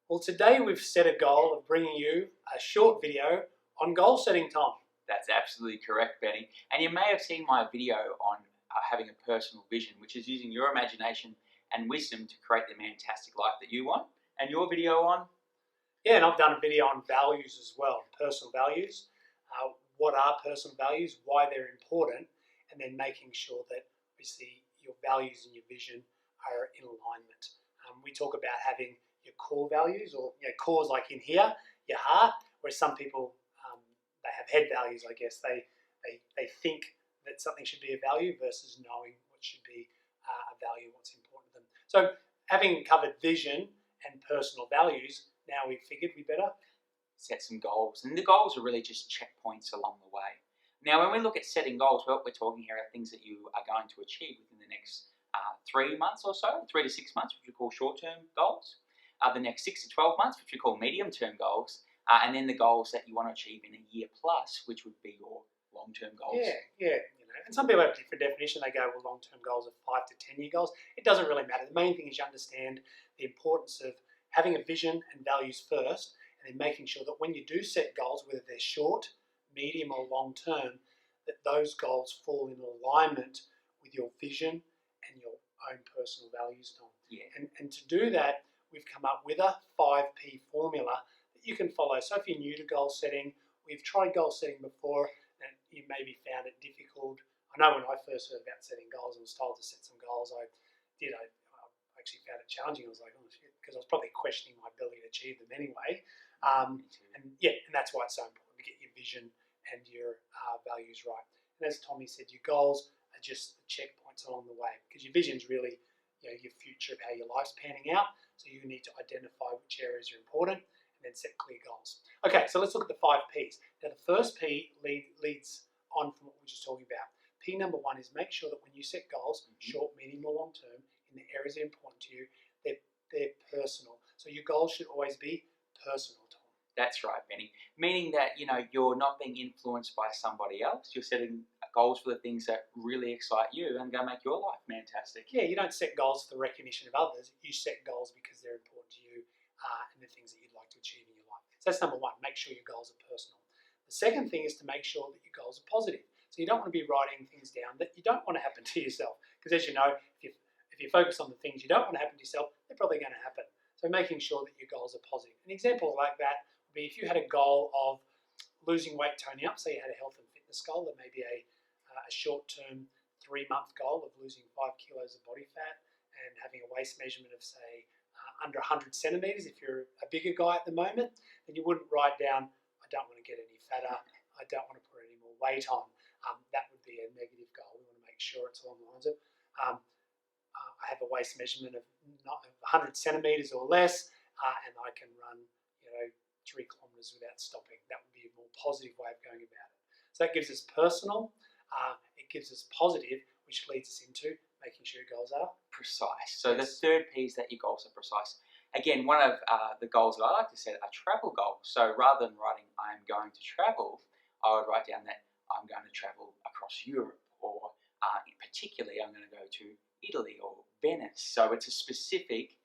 Well, today we've set a goal of bringing you a short video on goal setting, Tom. That's absolutely correct, Benny. And you may have seen my video on having a personal vision, which is using your imagination and wisdom to create the fantastic life that you want. And your video on? Yeah, and I've done a video on values as well, personal values. What are personal values, why they're important, and then making sure that obviously your values and your vision are in alignment. We talk about having your core values, or cores like in here, your heart, whereas some people they have head values, I guess. They think that something should be a value versus knowing what should be a value, what's important to them. So having covered vision and personal values, now we've figured we better set some goals. And the goals are really just checkpoints along the way. Now, when we look at setting goals, what we're talking here are things that you are going to achieve within the next 3 months or so, 3 to 6 months, which we call short-term goals. The next 6 to 12 months, which we call medium-term goals. And then the goals that you want to achieve in a year plus, which would be your long-term goals. Yeah. And some people have a different definition. They go, well, long-term goals are 5 to 10-year goals. It doesn't really matter. The main thing is you understand the importance of having a vision and values first, and then making sure that when you do set goals, whether they're short, medium, or long-term, that those goals fall in alignment with your vision and your own personal values, Tom. Yeah. And to do that, we've come up with a 5P formula that you can follow. So if you're new to goal setting, we've tried goal setting before, and you maybe found it difficult. I know when I first heard about setting goals and was told to set some goals, I actually found it challenging. I was like, oh shit, because I was probably questioning my ability to achieve them anyway. And that's why it's so important to get your vision and your values right. And as Tommy said, your goals are just the checkpoints along the way, because your vision is really your future of how your life's panning out. So you need to identify which areas are important and then set clear goals. Okay, so let's look at the 5 Ps. Now the first P leads on from what we were just talking about. P number 1 is make sure that when you set goals, short, medium, or long term, in the areas that are important to you, they're personal. So your goals should always be personal, Tom. That's right, Benny. Meaning that you're not being influenced by somebody else. You're setting goals for the things that really excite you and going to make your life fantastic. Yeah, you don't set goals for the recognition of others. You set goals because they're important to you and the things that you'd like to achieve in your life. So that's number 1. Make sure your goals are personal. The second thing is to make sure that your goals are positive. So you don't want to be writing things down that you don't want to happen to yourself. Because as you know, if you focus on the things you don't want to happen to yourself, they're probably going to happen. So making sure that your goals are positive. An example like that would be if you had a goal of losing weight, toning up, so you had a health and fitness goal, that may be a short-term 3-month goal of losing 5 kilos of body fat and having a waist measurement of, say, under 100 centimetres. If you're a bigger guy at the moment, then you wouldn't write down, I don't want to get any fatter, I don't want to put any more weight on. That would be a negative goal. We want to make sure it's along the lines of I have a waist measurement of 100 centimetres or less, and I can run 3 kilometres without stopping. That would be a more positive way of going about it. So that gives us personal, it gives us positive, which leads us into making sure your goals are precise. So the third P is that your goals are precise. Again, one of the goals that I like to set are travel goals. So rather than writing I am going to travel, I would write down that I'm going to travel across Europe, or particularly I'm going to go to Italy or Venice. So it's a specific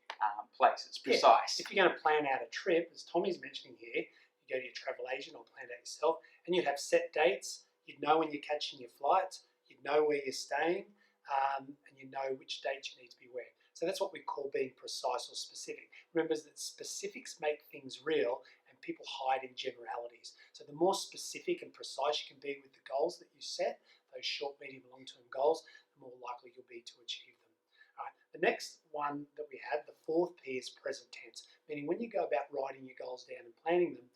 place. It's precise. If you're going to plan out a trip, as Tommy's mentioning here, you go to your travel agent or plan it out yourself, and you'd have set dates. You'd know when you're catching your flights. You'd know where you're staying, and you know which dates you need to be where. So that's what we call being precise or specific. Remember that specifics make things real, and people hide in generalities. So the more specific and precise you can be with the goals that you set, those short, medium, long-term goals, the more likely you'll be to achieve them. All right. The next one that we have, the 4th P, is present tense, meaning when you go about writing your goals down and planning them,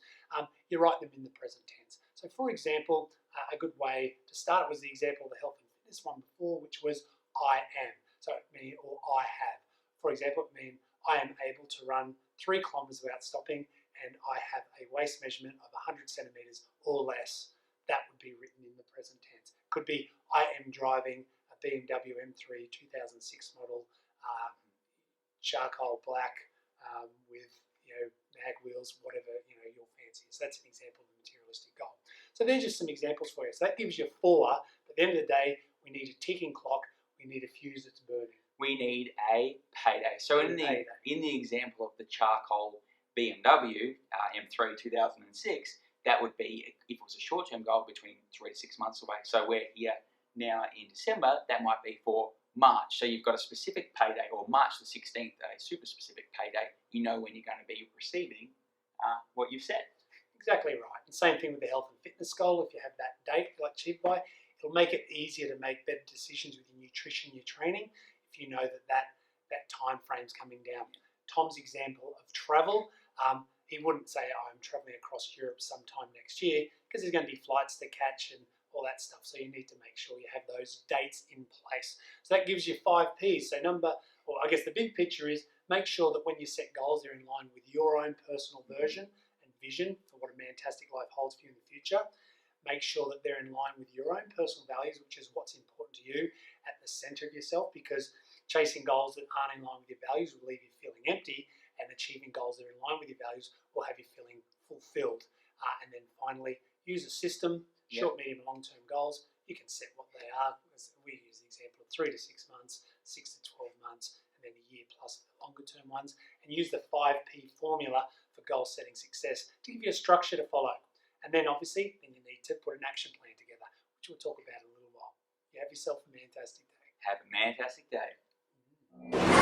you write them in the present tense. So for example, a good way to start it was the example of the health and fitness one before, which was I am. So it means, or I have. For example, it means I am able to run 3 kilometres without stopping, and I have a waist measurement of 100 centimetres or less. That would be written in the present tense. Could be I am driving a BMW M3 2006 model, charcoal black with mag wheels, whatever your fancy is. That's an example of a materialistic goal. So there's just some examples for you. So that gives you 4. But at the end of the day, we need a ticking clock. We need a fuse that's burning. We need a payday. So in the example of the charcoal BMW M3 2006, that would be, if it was a short-term goal, between 3 to 6 months away. So we're here now in December, that might be for March. So you've got a specific payday, or March the 16th, a super specific payday. You know when you're going to be receiving what you've set. Exactly right. And same thing with the health and fitness goal. If you have that date you like to achieve by, it'll make it easier to make better decisions with your nutrition, your training, if you know that time frame's coming down. Tom's example of travel, he wouldn't say, oh, I'm traveling across Europe sometime next year, because there's going to be flights to catch and all that stuff. So you need to make sure you have those dates in place. So that gives you 5 Ps. So I guess the big picture is make sure that when you set goals, they're in line with your own personal version and vision for what a Mantastic Life holds for you in the future. Make sure that they're in line with your own personal values, which is what's important to you at the center of yourself, because chasing goals that aren't in line with your values will leave you feeling empty, and achieving goals that are in line with your values will have you feeling fulfilled. And then finally, use a system, short, medium, and long-term goals. You can set what they are. We use the example of 3 to 6 months, 6 to 12 months, and then a year plus the longer-term ones, and use the 5P formula for goal-setting success to give you a structure to follow. And then obviously, you need to put an action plan together, which we'll talk about in a little while. You have yourself a fantastic day. Have a fantastic day.